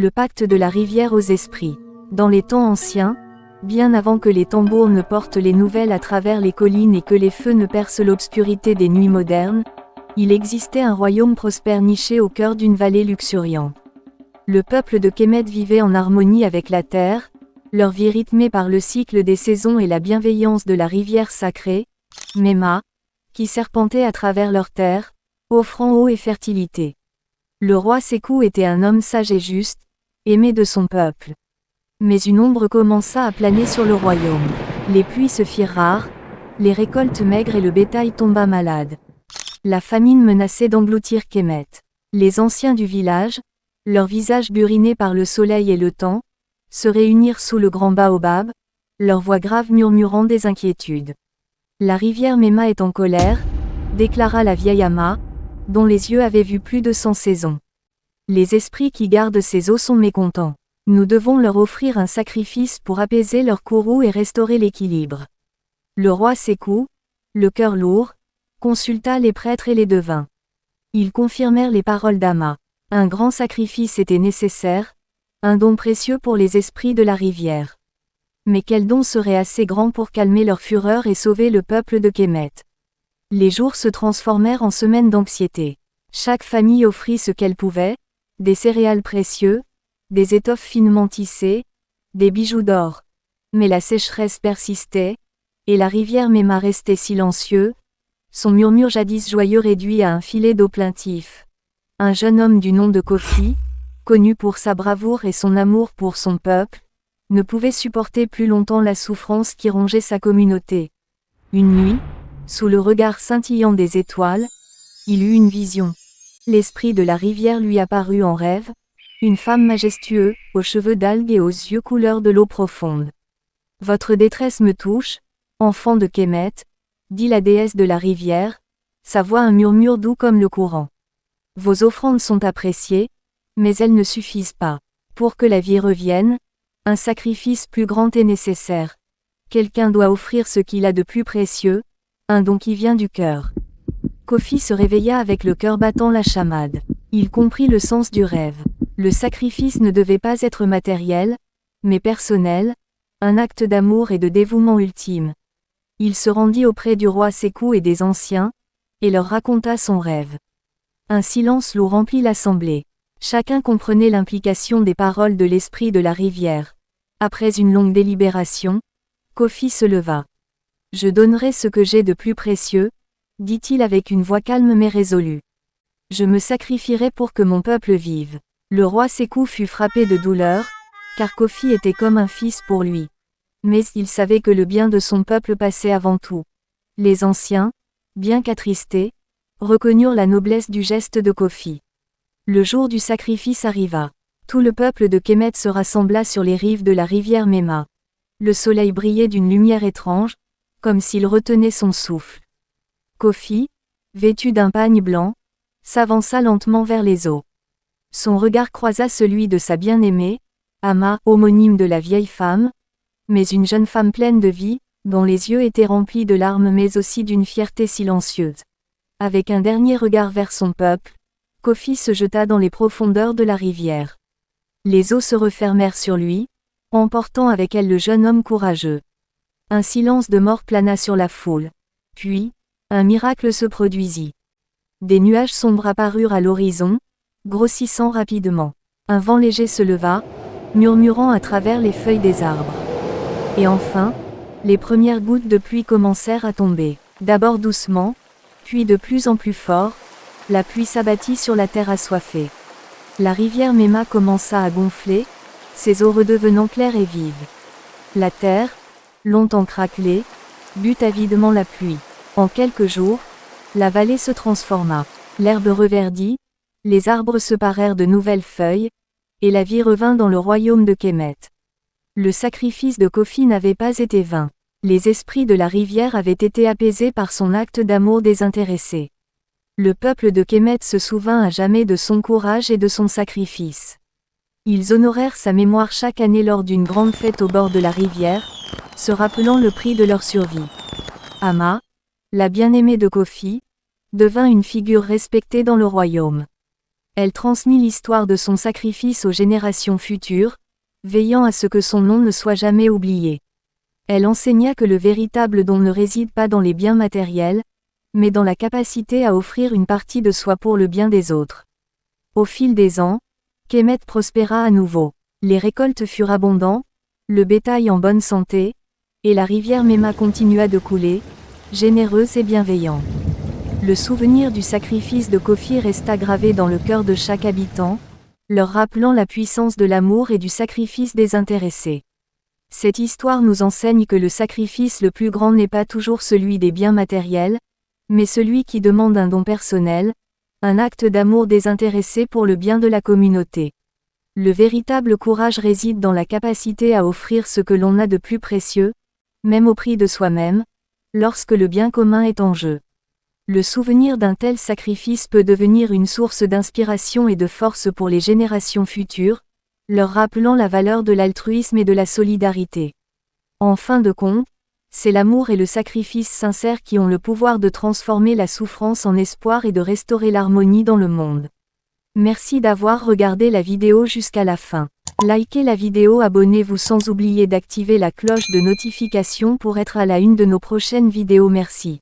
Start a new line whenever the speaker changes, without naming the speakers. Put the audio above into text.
Le pacte de la rivière aux esprits. Dans les temps anciens, bien avant que les tambours ne portent les nouvelles à travers les collines et que les feux ne percent l'obscurité des nuits modernes, il existait un royaume prospère niché au cœur d'une vallée luxuriante. Le peuple de Kemet vivait en harmonie avec la terre, leur vie rythmée par le cycle des saisons et la bienveillance de la rivière sacrée, Mema, qui serpentait à travers leurs terres, offrant eau et fertilité. Le roi Sékou était un homme sage et juste, aimé de son peuple. Mais une ombre commença à planer sur le royaume. Les pluies se firent rares, les récoltes maigres et le bétail tomba malade. La famine menaçait d'engloutir Kemet. Les anciens du village, leurs visages burinés par le soleil et le temps, se réunirent sous le grand baobab, leurs voix graves murmurant des inquiétudes. La rivière Mema est en colère, déclara la vieille Ama, dont les yeux avaient vu plus de 100 saisons. Les esprits qui gardent ces eaux sont mécontents. Nous devons leur offrir un sacrifice pour apaiser leur courroux et restaurer l'équilibre. Le roi Sékou, le cœur lourd, consulta les prêtres et les devins. Ils confirmèrent les paroles d'Ama. Un grand sacrifice était nécessaire, un don précieux pour les esprits de la rivière. Mais quel don serait assez grand pour calmer leur fureur et sauver le peuple de Kemet? Les jours se transformèrent en semaines d'anxiété. Chaque famille offrit ce qu'elle pouvait, des céréales précieux, des étoffes finement tissées, des bijoux d'or. Mais la sécheresse persistait, et la rivière Mema restait silencieuse, son murmure jadis joyeux réduit à un filet d'eau plaintif. Un jeune homme du nom de Kofi, connu pour sa bravoure et son amour pour son peuple, ne pouvait supporter plus longtemps la souffrance qui rongeait sa communauté. Une nuit, sous le regard scintillant des étoiles, il eut une vision. L'esprit de la rivière lui apparut en rêve, une femme majestueuse, aux cheveux d'algues et aux yeux couleur de l'eau profonde. « Votre détresse me touche, enfant de Kemet, » dit la déesse de la rivière, sa voix un murmure doux comme le courant. « Vos offrandes sont appréciées, mais elles ne suffisent pas. Pour que la vie revienne, un sacrifice plus grand est nécessaire. Quelqu'un doit offrir ce qu'il a de plus précieux, un don qui vient du cœur. » Kofi se réveilla avec le cœur battant la chamade. Il comprit le sens du rêve. Le sacrifice ne devait pas être matériel, mais personnel, un acte d'amour et de dévouement ultime. Il se rendit auprès du roi Sékou et des anciens, et leur raconta son rêve. Un silence lourd remplit l'assemblée. Chacun comprenait l'implication des paroles de l'esprit de la rivière. Après une longue délibération, Kofi se leva. « Je donnerai ce que j'ai de plus précieux, » dit-il avec une voix calme mais résolue. « Je me sacrifierai pour que mon peuple vive. » Le roi Sékou fut frappé de douleur, car Kofi était comme un fils pour lui. Mais il savait que le bien de son peuple passait avant tout. Les anciens, bien qu'attristés, reconnurent la noblesse du geste de Kofi. Le jour du sacrifice arriva. Tout le peuple de Kemet se rassembla sur les rives de la rivière Mema. Le soleil brillait d'une lumière étrange, comme s'il retenait son souffle. Kofi, vêtu d'un pagne blanc, s'avança lentement vers les eaux. Son regard croisa celui de sa bien-aimée, Ama, homonyme de la vieille femme, mais une jeune femme pleine de vie, dont les yeux étaient remplis de larmes mais aussi d'une fierté silencieuse. Avec un dernier regard vers son peuple, Kofi se jeta dans les profondeurs de la rivière. Les eaux se refermèrent sur lui, emportant avec elles le jeune homme courageux. Un silence de mort plana sur la foule. Puis, un miracle se produisit. Des nuages sombres apparurent à l'horizon, grossissant rapidement. Un vent léger se leva, murmurant à travers les feuilles des arbres. Et enfin, les premières gouttes de pluie commencèrent à tomber. D'abord doucement, puis de plus en plus fort, la pluie s'abattit sur la terre assoiffée. La rivière Mema commença à gonfler, ses eaux redevenant claires et vives. La terre, longtemps craquelée, but avidement la pluie. En quelques jours, la vallée se transforma. L'herbe reverdit, les arbres se parèrent de nouvelles feuilles, et la vie revint dans le royaume de Kemet. Le sacrifice de Kofi n'avait pas été vain. Les esprits de la rivière avaient été apaisés par son acte d'amour désintéressé. Le peuple de Kemet se souvint à jamais de son courage et de son sacrifice. Ils honorèrent sa mémoire chaque année lors d'une grande fête au bord de la rivière, se rappelant le prix de leur survie. Ama, la bien-aimée de Kofi, devint une figure respectée dans le royaume. Elle transmit l'histoire de son sacrifice aux générations futures, veillant à ce que son nom ne soit jamais oublié. Elle enseigna que le véritable don ne réside pas dans les biens matériels, mais dans la capacité à offrir une partie de soi pour le bien des autres. Au fil des ans, Kemet prospéra à nouveau. Les récoltes furent abondantes, le bétail en bonne santé, et la rivière Mema continua de couler, généreuse et bienveillante. Le souvenir du sacrifice de Kofi resta gravé dans le cœur de chaque habitant, leur rappelant la puissance de l'amour et du sacrifice désintéressé. Cette histoire nous enseigne que le sacrifice le plus grand n'est pas toujours celui des biens matériels, mais celui qui demande un don personnel, un acte d'amour désintéressé pour le bien de la communauté. Le véritable courage réside dans la capacité à offrir ce que l'on a de plus précieux, même au prix de soi-même, lorsque le bien commun est en jeu. Le souvenir d'un tel sacrifice peut devenir une source d'inspiration et de force pour les générations futures, leur rappelant la valeur de l'altruisme et de la solidarité. En fin de compte, c'est l'amour et le sacrifice sincère qui ont le pouvoir de transformer la souffrance en espoir et de restaurer l'harmonie dans le monde. Merci d'avoir regardé la vidéo jusqu'à la fin. Likez la vidéo, abonnez-vous sans oublier d'activer la cloche de notification pour être à la une de nos prochaines vidéos. Merci.